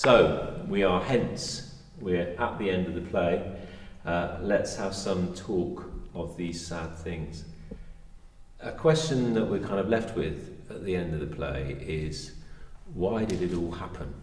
So, we're at the end of the play. Let's have some talk of these sad things. A question that we're kind of left with at the end of the play is, why did it all happen?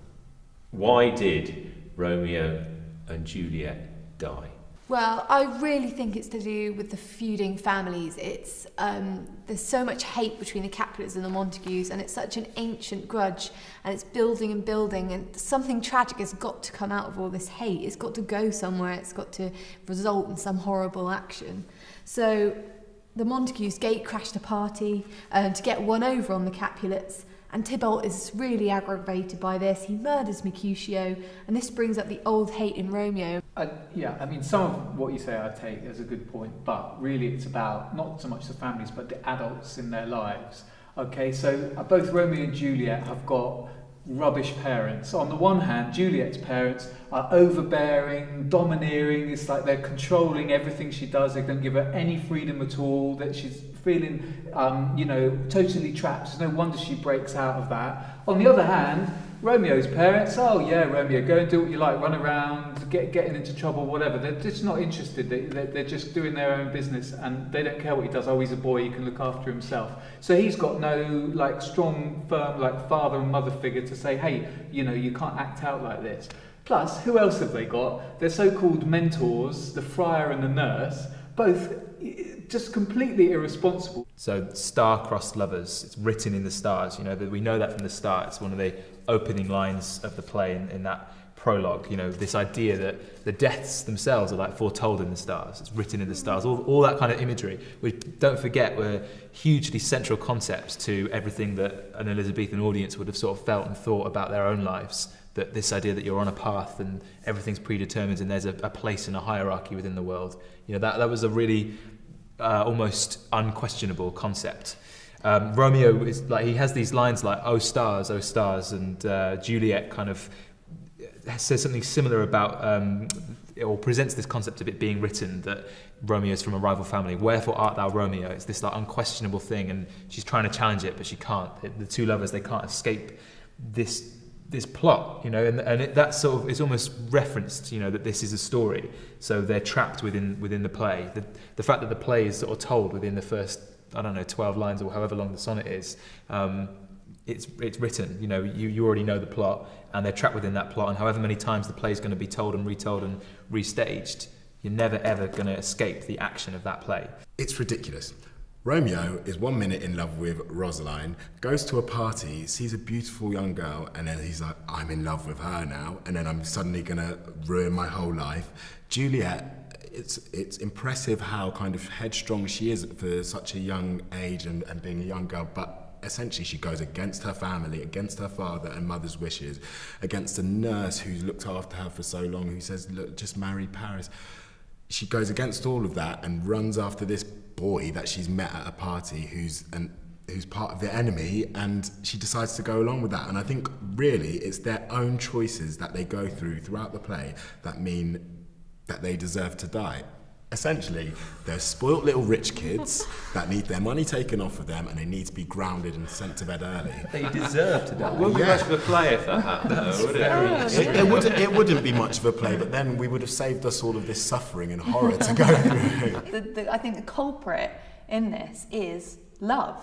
Why did Romeo and Juliet die? Well, I really think it's to do with the feuding families. It's there's so much hate between the Capulets and the Montagues, and it's such an ancient grudge, and it's building and building, and something tragic has got to come out of all this hate. It's got to go somewhere. It's got to result in some horrible action. So the Montagues gate-crashed a party to get one over on the Capulets, and Tybalt is really aggravated by this. He murders Mercutio, and this brings up the old hate in Romeo. I mean, some of what you say I take as a good point, but really it's about not so much the families, but the adults in their lives. Okay, so both Romeo and Juliet have got rubbish parents. On the one hand, Juliet's parents are overbearing, domineering. It's like they're controlling everything she does. They don't give her any freedom at all, that she's feeling, totally trapped. There's no wonder she breaks out of that. On the other hand, Romeo's parents, oh yeah, Romeo, go and do what you like, run around, getting into trouble, whatever. They're just not interested. They're just doing their own business, and they don't care what he does. Oh, he's a boy, he can look after himself. So he's got no strong, firm father and mother figure to say, hey, you can't act out like this. Plus, who else have they got? Their so-called mentors, the friar and the nurse, both just completely irresponsible. So star-crossed lovers, it's written in the stars, we know that from the start. It's one of the opening lines of the play in that prologue, this idea that the deaths themselves are foretold in the stars. It's written in the stars, all that kind of imagery, which, don't forget, were hugely central concepts to everything that an Elizabethan audience would have sort of felt and thought about their own lives. That this idea that you're on a path and everything's predetermined and there's a place and a hierarchy within the world. That was a really almost unquestionable concept. Romeo is he has these lines like "Oh stars," and Juliet kind of says something similar about or presents this concept of it being written that Romeo is from a rival family. Wherefore art thou Romeo? It's this unquestionable thing, and she's trying to challenge it, but she can't. The two lovers, they can't escape this plot, that sort of is almost referenced, that this is a story. So they're trapped within the play. The fact that the play is sort of told within the first, 12 lines or however long the sonnet is, it's written. You already know the plot, and they're trapped within that plot. And however many times the play is going to be told and retold and restaged, you're never ever going to escape the action of that play. It's ridiculous. Romeo is 1 minute in love with Rosaline, goes to a party, sees a beautiful young girl, and then he's like, I'm in love with her now, and then I'm suddenly going to ruin my whole life. Juliet, it's impressive how kind of headstrong she is for such a young age and being a young girl, but essentially she goes against her family, against her father and mother's wishes, against a nurse who's looked after her for so long, who says, look, just marry Paris. She goes against all of that and runs after this boy that she's met at a party who's part of the enemy, and she decides to go along with that. And I think really it's their own choices that they go through throughout the play that mean that they deserve to die. Essentially, they're spoilt little rich kids that need their money taken off of them, and they need to be grounded and sent to bed early. They deserve to die. It wouldn't be much of a play if that happened, though, would it? It wouldn't be much of a play, but then we would have saved us all of this suffering and horror to go through. I think the culprit in this is love.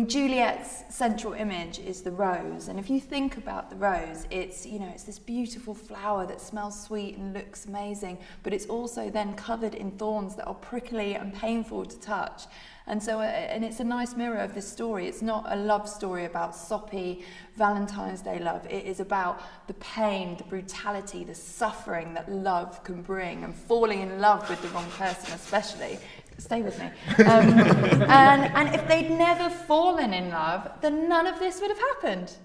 Juliet's central image is the rose, and if you think about the rose, it's this beautiful flower that smells sweet and looks amazing, but it's also then covered in thorns that are prickly and painful to touch. And so, and it's a nice mirror of this story. It's not a love story about soppy Valentine's Day love. It is about the pain, the brutality, the suffering that love can bring, and falling in love with the wrong person especially. Stay with me. And if they'd never fallen in love, then none of this would have happened.